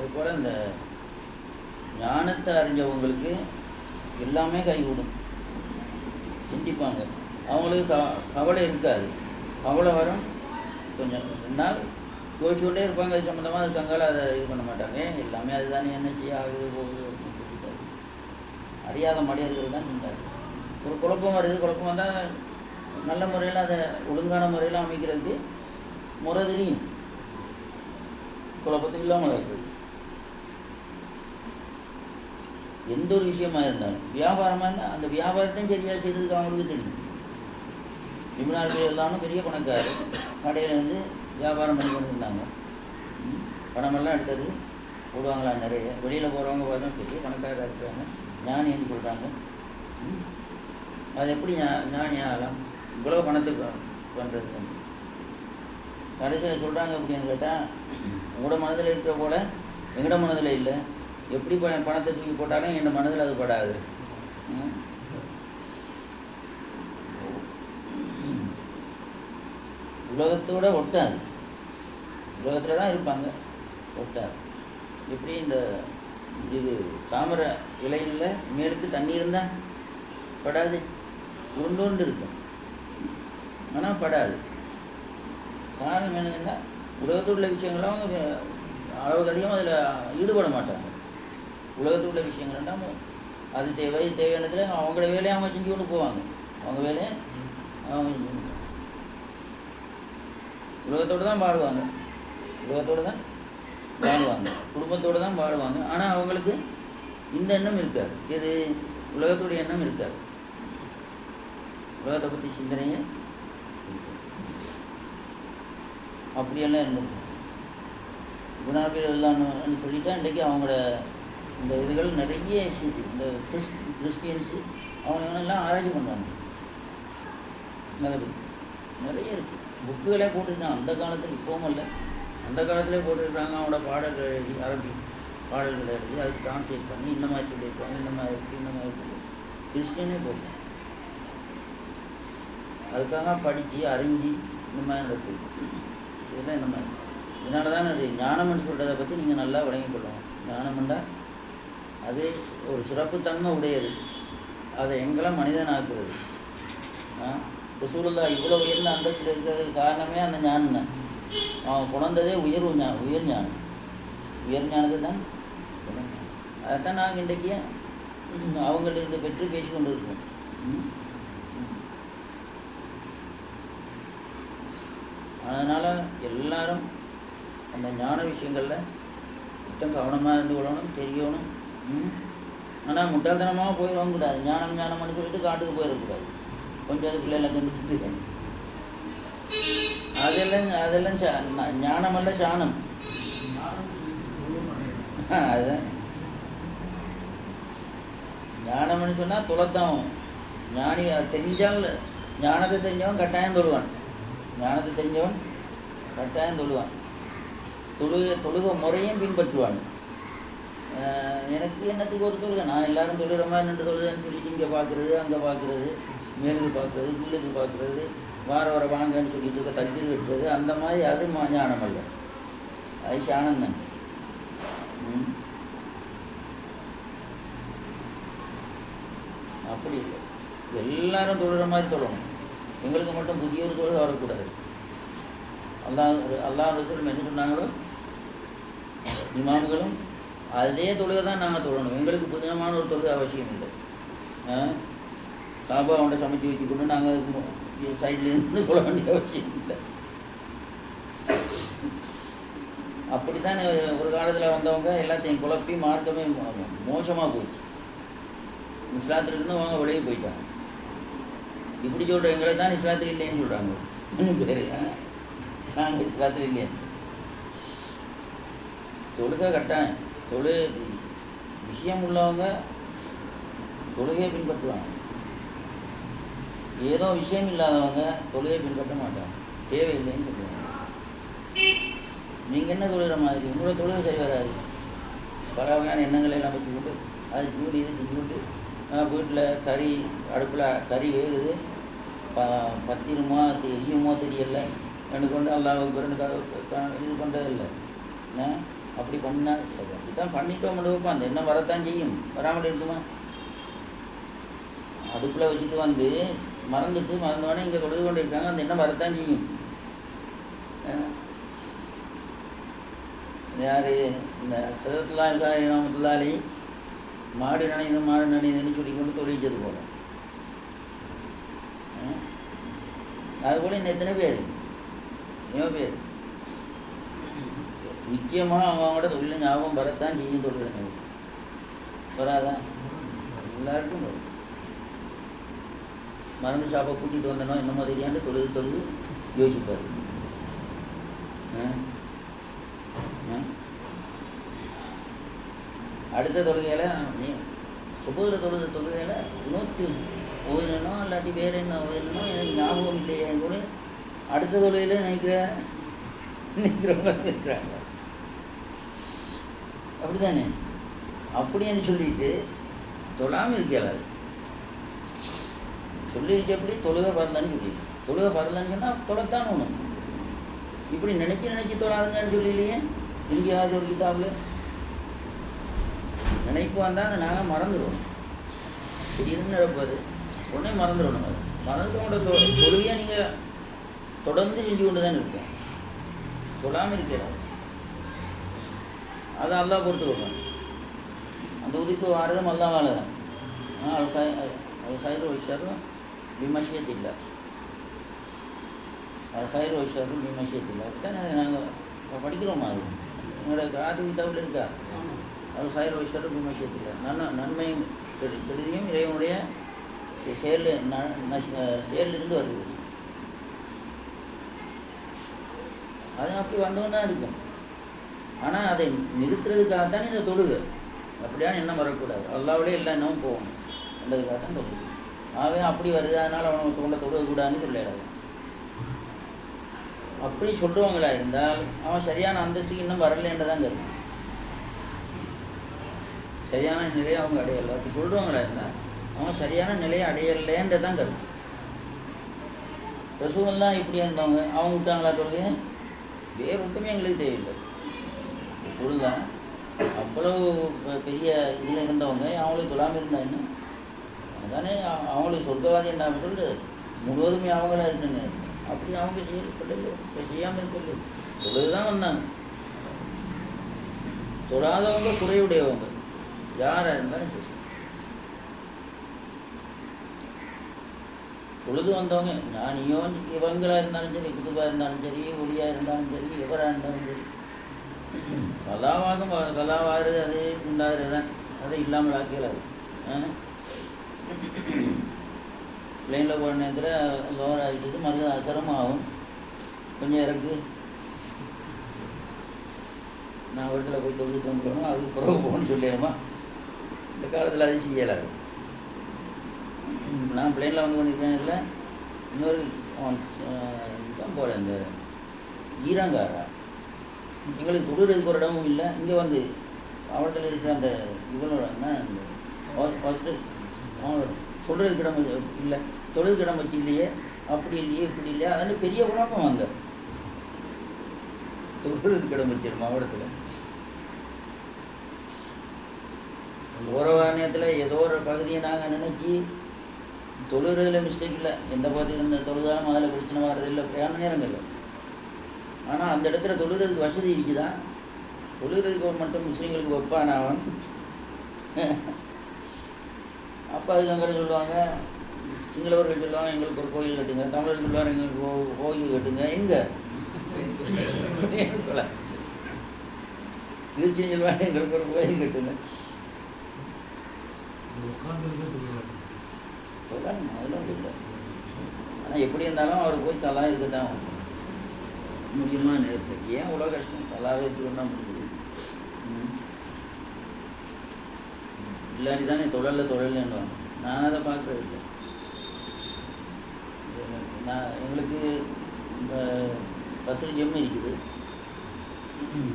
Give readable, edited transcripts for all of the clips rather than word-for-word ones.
அதுபோல் இந்த ஞானத்தை அறிஞ்சவங்களுக்கு எல்லாமே கைகூடும், சிந்திப்பாங்க. அவங்களுக்கு கவலை இருக்காது. கவலை வரும், கொஞ்சம் 2 நாள் யோசிச்சுட்டே இருப்பாங்க. அது சம்மந்தமாக அது கங்கால அதை இது பண்ண மாட்டாங்க. எல்லாமே அதுதானே, என்ன செய்ய ஆகுது போகுது அப்படின்னு சொல்லிட்டாரு. அறியாத மனிதர்கள் தான் இருந்தார். ஒரு குழப்பம் வருது, குழப்பம் வந்தால் நல்ல முறையில் அதை ஒழுங்கான முறையில் அமைக்கிறதுக்கு முறை தெரியும். குழப்பத்துக்கு இல்லாமல் இருக்குது. எந்த ஒரு விஷயமா இருந்தாலும், வியாபாரமாக இருந்தால் அந்த வியாபாரத்தையும் சரியாக செய்கிறதுக்கு அவங்களுக்கு தெரியும். நிபுணர்கள் எல்லாமே பெரிய பணக்காரர், கடையில் வந்து வியாபாரம் பண்ணி கொண்டு இருந்தாங்க. பணமெல்லாம் எடுத்தது போடுவாங்களா நிறைய. வெளியில் போகிறவங்க பார்த்தா பெரிய பணக்காரராக இருக்கிறாங்க, ஞானின்னு சொல்கிறாங்க. அது எப்படி ஞானி ஆகலாம்? இவ்வளோ பணத்துக்கு பண்ணுறது. கடைசியில் சொல்கிறாங்க அப்படின்னு கேட்டால், உங்களோட மனதில் இருக்கிற போல எங்களோட மனதில் இல்லை. எப்படி பணத்தை தூக்கி போட்டாலும் என் மனதில் அது படாது. உலகத்தோட ஒட்டாது, உலகத்தில் தான் இருப்பாங்க, ஒட்டாது. எப்படி இந்த இது தாமரை இலையில் மேலுக்கு தண்ணி இருந்தால் படாது, உருண்டு இருக்கும், ஆனால் படாது. காரணம் என்னதுன்னா, உலகத்தில் உள்ள விஷயங்கள்லாம் அவங்க அளவுக்கு அதிகமாக அதில் ஈடுபட மாட்டாங்க. உலகத்தில் உள்ள விஷயங்கள்லாம் அது தேவையானதில் அவங்களோட வேலையை அவங்க செஞ்சு கொண்டு போவாங்க. அவங்க வேலையை அவங்க செஞ்சு உலகத்தோடு தான் வாழுவாங்க, உலகத்தோடு தான் வாழுவாங்க, குடும்பத்தோடு தான் வாழுவாங்க. ஆனால் அவங்களுக்கு இந்த எண்ணம் இருக்காது. இது உலகத்துடைய எண்ணம் இருக்காது, உலகத்தை பற்றி சிந்தனையை அப்படியெல்லாம் இருந்திருக்கு. குணாபிகள் எல்லாம்னு சொல்லிட்டா இன்றைக்கி அவங்களோட இந்த இதுகள் நிறைய இந்த கிறிஸ்டியன்ஸு அவங்களெல்லாம் ஆராய்ச்சி பண்ணுறாங்க. நிறைய இருக்குது, புக்குகளே போட்டிருக்காங்க. அந்த காலத்தில் இப்போவும் இல்லை, அந்த காலத்திலே போட்டிருக்காங்க. அவங்களோட பாடல்கள் எழுதி, அரபி பாடல்கள் எழுதி அதுக்கு டிரான்ஸ்லேட் பண்ணி இந்த மாதிரி சொல்லியிருக்காங்க, இந்த மாதிரி இருக்குது, இந்த மாதிரி இருக்குது. கிறிஸ்டியனே போட்டு அதுக்காக படித்து அறிஞ்சு இந்த மாதிரி நடக்குது. இதெல்லாம் இந்த மாதிரி. இதனால தான் அது ஞானம்னு சொல்கிறத பற்றி நீங்கள் நல்லா விளங்கி கொள்ளணும். ஞானம்ண்டா அது ஒரு சிறப்புத்தன்மை உடையது, அதை எங்கெல்லாம் மனிதனாக்குறது. ரசூலுல்லாஹ் இவ்வளோ உயர்ந்த அந்தஸ்தில் இருக்கிறதுக்கு காரணமே அந்த ஞானம் தான். அவன் புணர்ந்ததே உயர் ஞானம், உயர் ஞானத்தை தான். அதைத்தான் நாங்கள் இன்றைக்கு அவங்கள்ட்ட பெற்று பேசி கொண்டு இருக்கோம். அதனால் எல்லாரும் அந்த ஞான விஷயங்களில் கொஞ்சம் கவனமாக இருந்து கொள்ளணும், தெரியணும். ஆனால் முட்டாள்தனமாக போயிடவும் கூடாது. ஞானம்னு சொல்லிட்டு காட்டுக்கு போயிடக்கூடாது. கொஞ்சம் அது பிள்ளைகளை கண்டுபிடிச்சிட்டு அதெல்லாம் ஞானமல்ல சாணம். அதுதான் ஞானம்னு சொன்னால் துளத்தான். ஞானி தெரிஞ்சால், ஞானத்தை தெரிஞ்சவன் கட்டாயம் தொழுவான், ஞானத்தை தெரிஞ்சவன் கட்டாயம் தொழுவான். தொழுக முறையும் பின்பற்றுவான். எனக்கு என்னத்துக்கு ஒரு தொழுகை, நான் எல்லாரும் தொழுகிற மாதிரி நின்று தொழுதுன்னு சொல்லிட்டு இங்கே பார்க்குறது, அங்கே பார்க்குறது, மேலுக்கு பார்க்குறது, கீழுக்கு பார்க்குறது, வர வாங்கன்னு சொல்லிட்டு தக்கிர் வெட்டுறது, அந்த மாதிரி அது ஞானம் அல்ல, அது சாணம் தான். அப்படி இல்லை, எல்லாரும் தொழுகிற மாதிரி தொழணும். எங்களுக்கு மட்டும் புதிய ஒரு தொழுகை வரக்கூடாது. அல்லாஹ் ரசூல் என்ன சொன்னாங்களோ இமாம்களும் அதே தொழுகை தான் நாங்கள் தொழணும். எங்களுக்கு புதியமான ஒரு தொழுகை அவசியம் இல்லை. காபா அவன்கிட்ட சமைச்சு வச்சுக்கொண்டு நாங்கள் சைட்லேருந்து சொல்ல வேண்டிய அவசியம் இல்லை. அப்படித்தான் ஒரு காலத்தில் வந்தவங்க எல்லாத்தையும் குழப்பி மார்க்கமே மோசமாக போச்சு. இஸ்லாத்திலிருந்து அவங்க வெளியே போயிட்டாங்க. இப்படி சொல்கிற எங்களை தான் இஸ்லாத்தில் இல்லைன்னு சொல்கிறாங்க. பேர் நாங்கள் இஸ்லாத்தில் இல்லையே. தொழுகை கட்டாயம், விஷயம் உள்ளவங்க தொழுகையை பின்பற்றுவாங்க. ஏதோ விஷயம் இல்லாதவங்க தொழுகையை பின்பற்ற மாட்டாங்க, தேவையில்லைன்னு சொல்லுவாங்க. நீங்கள் என்ன தொழுகிற மாதிரி உங்களோட தொழுகை சரி வராது. பல வகையான எண்ணங்களை எல்லாம் வச்சுக்கிட்டு அது சூடு இது செஞ்சுக்கிட்டு வீட்டில் அடுப்பில் கறி வேகுது, பத்திரமோ எரியுமோ தெரியல, எனக்கு கொண்டு அல்லாவுக்கு பிறகு இது பண்ணுறதில்லை. அப்படி பண்ணால் சரி. அப்படித்தான் பண்ணிட்டோம் வைப்போம், அந்த எண்ணம் வரத்தான் செய்யும், வராமல் இருக்குமா? அடுப்பில் வச்சுட்டு வந்து மறந்தோடனே இங்கே தொழுது கொண்டு இருக்காங்க, அந்த எண்ணம் வரத்தான் செய்யும். யார் இந்த சதத்துலாம் இருக்கா நாமத்துலாலி மாடு நனையுதுன்னு சொல்லி கொண்டு தொழிச்சது போல. அது கூட இன்னும் எத்தனை பேர் நிச்சயமாக அவங்களோட தொழில் ஞாபகம் வரத்தான் செய்யும். தொழில் வராதான்? எல்லாருக்கும் வரும். மருந்து ஷாப்பை கூட்டிகிட்டு வந்தனோ என்ன மாதிரியாண்டு தொழுது யோசிப்பார். அடுத்த தொழுகையில் சுபகிற தொழுகையில் நோக்கு ஓயினோ இல்லாட்டி வேற என்ன ஓயினோ எனக்கு ஞாபகம் இல்லையா கூட அடுத்த தொழுகையில் நினைக்கிறவங்க இருக்கிறாங்க. அப்படித்தானே? அப்படின்னு சொல்லிட்டு தொழாமல் இருக்கலாது. சொல்லிருச்சப்படி தொழுகை வரலன்னு சொல்லி தொழுகை வரலன்னு சொன்னால் தொலைத்தான் ஒன்று. இப்படி நினைச்சு தொழாதுங்கன்னு சொல்லலையே எங்கேயாவது ஒரு கிதாபில் நினைப்பு வந்தால் அதை நாங்கள் மறந்துடுவோம். திடீர்னு நினைப்பது உடனே மறந்துடணும். அது மறந்துட்டோட தொழுகையை நீங்கள் தொடர்ந்து செஞ்சு கொண்டு தான் இருக்கோம். தொழாமல் இருக்கிறார் அதை அல்லா பொறுத்து வைப்பாங்க. அந்த உதிப்பு வாரதும் அல்லாவால தான். الخير والشر بمشيئة الله. الخير والشر بمشيئة الله. தானே நாங்கள் படிக்கிறோமா? அது எங்களோட ஆதி கிதாபில் இருக்கா? الخير والشر بمشيئة الله. நன்மையும் கெடுதியும் இறைவனுடைய செயலிருந்து வருது. அது அப்படி வந்தவன் தான் இருக்கும். ஆனால் அதை நிறுத்துறதுக்காகத்தான் இந்த தொழுகை. அப்படியான எண்ணம் வரக்கூடாது. அல்லாவிலே எல்லா எண்ணமும் போகணும் என்றதுக்காகத்தான் தொழுகை. அவன் அப்படி வருது அதனால் அவனுக்கு கொண்ட தொழுகக்கூடாதுன்னு சொல்லிடாது. அப்படி சொல்கிறவங்களா இருந்தால் அவன் சரியான அந்தஸ்துக்கு இன்னும் வரலன்றதான் கருத்து. சரியான நிலையை அவங்க அடையலை. அப்படி சொல்கிறவங்களா இருந்தால் அவன் சரியான நிலையை அடையலைன்றதான் கருத்து. ரசூலெல்லாம் இப்படி இருந்தவங்க அவங்க விட்டாங்களா தொழுகை? வேறு ஒன்றுமே எங்களுக்கு தேவையில்லை. ரசூலுல்லாஹ் அவ்வளவு பெரிய இதில் இருந்தவங்க அவங்களுக்கு தொழாமல் இருந்தா என்ன? அதானே அவங்களுக்கு சொர்க்கவாதி என்ன சொல்லுது? முழுவதுமே அவங்களா இருக்குங்க. அப்படி அவங்க சொல்லல, செய்யாமல் இருக்கல. தொழுதுதான் வந்தாங்க. தொழாதவங்க குறைவுடையவங்க யாரா இருந்தாலும் சரி. தொழுது வந்தவங்க ஞானியோ இவங்களா இருந்தாலும் சரி, குதுபா இருந்தாலும் சரி, ஒளியா இருந்தாலும் சரி, எவராக இருந்தாலும் சரி, கலாவாறு அது உண்டாகிறது தான். அதை இல்லாமல் ஆக்கலாது. பிளெயினில் போன நேரத்தில் லோவர் ஆகிட்டு மறுபடியும் அசரம் ஆகும். கொஞ்சம் இறக்கு நான் ஒரு இடத்துல போய் தொழில் தோன்றணும் அதுக்கு பிறகு போகணும்னு சொல்லிடுமா? இந்த காலத்தில் அது செய்யலாது. நான் பிளெயினில் வந்து பண்ணியிருக்கேன். இதில் இன்னொரு தான் போகிறேன். இந்த ஈராங்காரா எங்களுக்கு தொழுறதுக்கு ஒரு இடமும் இல்லை. இங்கே வந்து அவர்கிட்ட இருக்கிற அந்த இவனோட அந்த ஹாஸ்டஸ் அவங்களோட சொல்கிறதுக்கு இடம் இல்லை, தொழுதுக்கு இடம் வச்சு இல்லையே, அப்படி இல்லையே, இப்படி இல்லையா, அது வந்து பெரிய குழப்பம். அங்கே தொழுறதுக்கு இடம் வச்சிடும் மாவட்டத்தில். ஓரவாரணியத்தில் ஏதோ ஒரு பகுதியை நாங்கள் நினைச்சி தொழுறதுல மிஸ்டேக் இல்லை. எந்த பகுதியில் இருந்த தொழுதாலும் அதில் பிரச்சனை வர்றதில்லை பிரயாண நேரங்கள். ஆனால் அந்த இடத்துல தொழுறதுக்கு வசதி இருக்குதா? தொழுறதுக்கு மட்டும் முஸ்லீம்களுக்கு வைப்பான் அவன். அப்போ அதுக்கு அங்கே சொல்லுவாங்க, சிங்களவர்கள் சொல்லுவாங்க எங்களுக்கு ஒரு கோயில் கட்டுங்க, தமிழர்கள் சொல்லுவாங்க எங்களுக்கு கோயில் கட்டுங்க. எங்கே கிறிஸ்டின் சொல்லுவாங்க எங்களுக்கு ஒரு கோயில் கட்டுங்க. சொல்லணும், அதெல்லாம் ஒன்றும் இல்லை. ஆனால் எப்படி இருந்தாலும் அவர் போய் தலா இருக்கத்தான் முடியுமா நேரத்தில்? ஏன் இவ்வளோ கஷ்டம்? தலாவே எடுத்துக்கொண்டா முடியுது. இல்லாட்டி தானே தொழில்னு நான் அதை பார்க்குறது இல்லை. எங்களுக்கு இந்த பஸ்ஸில் ஜெம் இருக்குது.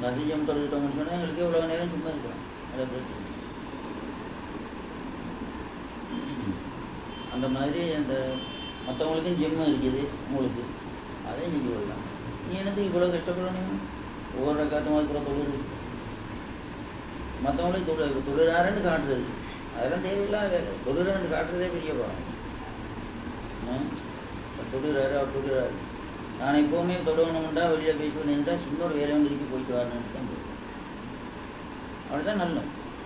பஸ்ஸில் ஜெம் தொழுதுட்டோம்னு சொன்னால் எங்களுக்கு இவ்வளோ நேரம் சும்மா இருக்கலாம். அதை பிரச்சனை அந்த மாதிரி அந்த மற்றவங்களுக்கும் ஜெம்மு இருக்குது. உங்களுக்கு அதையும் செஞ்சு கொள்ளலாம். நீ எனக்கு இவ்வளோ கஷ்டப்படணும்? ஒவ்வொரு காத்து மாதிரி கூட தொழுது மற்றவங்களுக்கு தொழுறாருன்னு காட்டுறது அதெல்லாம் தேவையில்லாத வேலை. தொழுறாருன்னு காட்டுறதே பெரிய பாவம். தொழுறாரு அவர் தொழுறாரு. நான் எப்போவுமே தொழுகணும்டா வெளியில் பேசுவேன்னு இருந்தால் சின்ன ஒரு வேலை திருப்பி போயிட்டு வரணும்னு தான் போய் அவ்வளோதான் நல்ல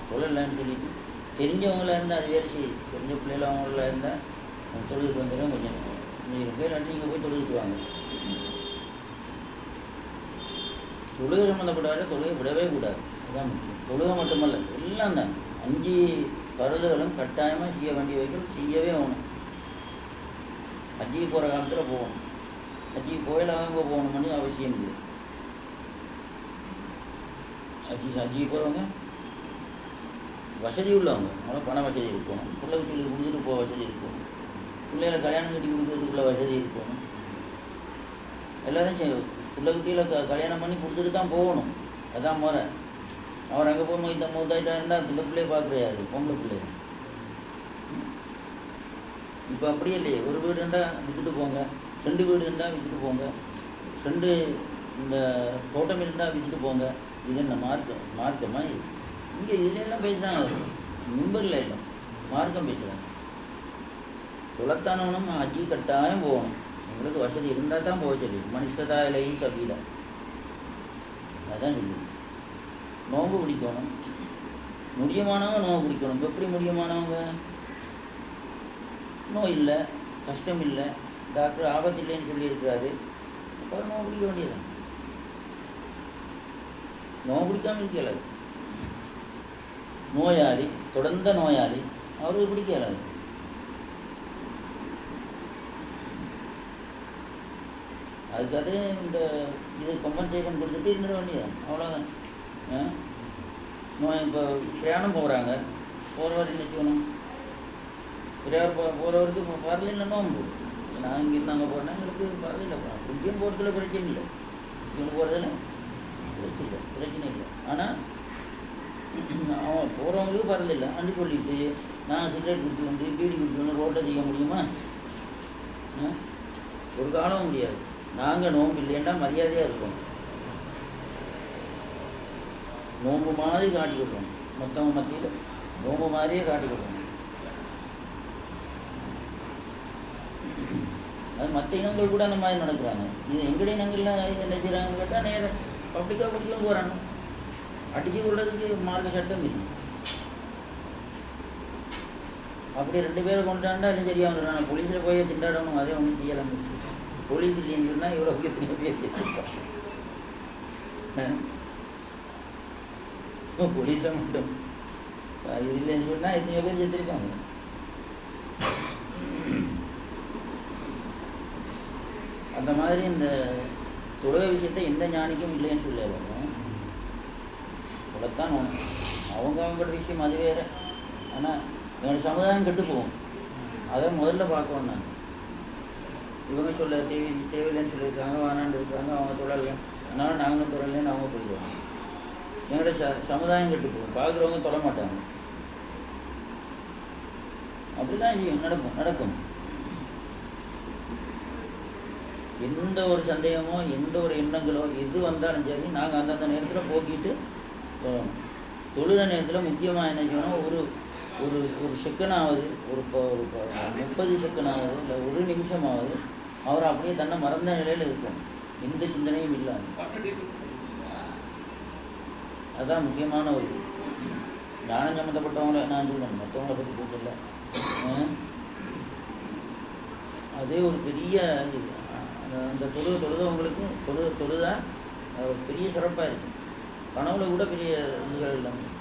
தொழிலன்னு சொல்லிட்டு தெரிஞ்சவங்களாக இருந்தால் அது வேறு செய்யுது. தெரிஞ்ச பிள்ளைகள் அவங்கள இருந்தால் தொழுதுக்கு வந்துடும். கொஞ்சம் நீங்கள் பேர் நீங்கள் போய் தொழுதுட்டு வாங்க. தொழுகை சம்மந்தப்பட்ட தொழுகை விடவே கூடாது. அதுதான் முக்கியம். தொழுகை மட்டுமல்ல, எல்லாம் தான் 5 பருதுகளும் கட்டாயமாக செய்ய வேண்டிய வைக்கணும், செய்யவே ஆகணும். ஹஜ்ஜிக்கு போகிற காலத்தில் போகணும். ஹஜ்ஜிக்கு கோயிலாக போகணும்னு அவசியம் இல்லை. ஹஜ்ஜிக்கு போகிறவங்க வசதி உள்ளவங்க, அவங்கள பண வசதி இருக்கணும், பிள்ளை வீட்டுக்கு கொடுத்துட்டு போக வசதி இருக்கணும், பிள்ளைகளை கல்யாணம் கட்டி கொடுக்கறதுக்குள்ள வசதி இருக்கணும். எல்லாத்தையும் பிள்ளை குட்டியில் கல்யாணம் பண்ணி கொடுத்துட்டு தான் போகணும். அதான் முறை. அவர் அங்கே போய் மூத்தாயிட்டாருண்டா இந்த பிள்ளையை பார்க்குறாரு, பொம்பளை பிள்ளை. இப்போ அப்படியே இல்லையே. ஒரு வீடு இருந்தால் விற்றுட்டு போங்க, 2 வீடு இருந்தால் விற்றுட்டு போங்க, 2 இந்த தோட்டம் இருந்தால் விற்றுட்டு போங்க. இது என்ன மார்க்கமா? இங்கே இதுலாம் பேசுகிறாங்க, மிம்பரில் இல்லை, மார்க்கம் பேசுகிறாங்க. தொலைத்தானவனும் ஹஜ்ஜி கட்டாயம் போகணும். உங்களுக்கு வசதி இருந்தால் தான் போக சொல்லி மனுஷதாயிலையும் சபீல அதான் சொல்லி. நோம்பு பிடிக்கணும், முடியமானவங்க நோம்பு பிடிக்கணும். எப்படி முடியமானவங்க? நோய் இல்லை, கஷ்டம் இல்லை, டாக்டர் ஆபத்து இல்லைன்னு சொல்லியிருக்கிறாரு, அப்புறம் நோம்பு பிடிக்க வேண்டியது. நோம்பு பிடிக்காமல் இருக்கலாது. நோயாளி, தொடர்ந்த நோயாளி, அவருக்கு பிடிக்கலாது. அதுக்காக இந்த இது கம்பன்சேஷன் கொடுத்துட்டு இருந்துட வேண்டியது, அவ்வளோதான். நோய் இப்போ பிரயாணம் போகிறாங்க, போகிறவர் என்ன செய்யணும்? போகிறவருக்கு இப்போ பரவாயில்லை நோம்பு. நான் இங்கேருந்து அங்கே போகிறேன்னா எங்களுக்கு பரவாயில்லை, இங்கேயும் போகிறதுல பிரச்சனை இல்லை, இங்கே போகிறதுல பிரச்சனை இல்லை. ஆனால் அவன் போகிறவங்களுக்கு பரவாயில்லை அன்று சொல்லிட்டு நான் சிகரெட் குடிச்சு வந்து பீடி குடிச்சு வந்து ரோட்டை செய்ய முடியுமா? ஒரு காலம் முடியாது. நாங்கள் நோம்பு இல்லைன்னா மரியாதையாக இருக்கணும், நோம்பு மாதிரி காட்டி கொடுக்கணும், மற்றவங்க மத்தியில் நோம்பு மாதிரியே காட்டி கொடுக்கணும். அது மற்ற இனங்கள் கூட அந்த மாதிரி நடக்கிறாங்க. இது எங்களுடைய இனங்கள்லாம் என்ன செய்கிறாங்கன்னு கேட்டால் நேரம் பப்ளிக்காக குடிக்கவும் போகிறாங்க. அடிச்சு கொள்றதுக்கு மார்க்க சட்டம் இல்லை. அப்படி 2 பேரை கொண்டாண்டா எல்லாம் சரியாக வந்துடுறாங்க. போலீஸில் போய் திண்டாடணும், அதே ஒன்றும் செய்யலாம். போலீஸ் இல்லைன்னு சொன்னால் இவ்வளோ எத்தனை பேர் செத்துருப்பாங்க. போலீஸை மட்டும் இது இல்லைன்னு சொன்னால் எத்தனை பேர் செத்துருப்பாங்க. அந்த மாதிரி இந்த தொழுகை விஷயத்தை எந்த ஞானிக்கும் இல்லைன்னு சொல்லலாம். சொல்லத்தான் ஒன்று அவங்களோட விஷயம் அது வேறு. ஆனால் என்னோட சமுதாயம் கெட்டு போகும், அதை முதல்ல பார்க்கணும். நான் இவங்க சொல்ல தேவையில்லைன்னு சொல்லியிருக்காங்க, வானாண்டு இருக்காங்க, அவங்க தொடரலாம், அதனால் நாங்களும் தொடரலன்னு அவங்க போயிடுவாங்க. எங்களோட சமுதாயம் கெட்டு போகும், பார்க்குறவங்க தொட மாட்டாங்க. அப்படிதான் நடக்கும். எந்த ஒரு சந்தேகமோ எந்த ஒரு எண்ணங்களோ எது வந்தாலும் சரி, நாங்கள் அந்தந்த நேரத்தில் போக்கிட்டு தொழுகிற நேரத்தில் முக்கியமாக என்ன செய்யணும், ஒரு ஒரு ஒரு செகண்டாவது, ஒரு 30 செகண்டாவது, இல்லை 1 நிமிஷமாவது அவர் அப்படியே தன்னை மறந்த நிலையில் இருக்கும், எந்த சிந்தனையும் இல்லாமல். அதுதான் முக்கியமான ஒரு ஞானம் சம்மந்தப்பட்டவங்கள நான் சொல்லணும், மற்றவங்களை பற்றி பேசல. அதே ஒரு பெரிய இது. அந்த தொழுதவங்களுக்கு தொழுதா ஒரு பெரிய சிறப்பாக இருக்குது. கனவுல கூட பெரிய இதுகள் இல்லாமல்.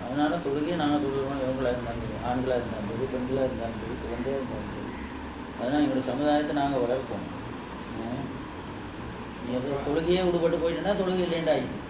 அதனால தொழுகையை நாங்கள் தொழுகிறோம். இவங்களாக இருந்தாலும் சரி, ஆண்களாக இருந்தாலும் சரி, பெண்களாக இருந்தாலும் சரி, குழந்தையாக இருந்தாலும் சரி. அதனால் எங்களுடைய சமுதாயத்தை நாங்கள் வளர்ப்போம். தொழுகையே விடுபட்டு போயிட்டுன்னா தொழுகை இல்லைன்னு ஆகிடும்.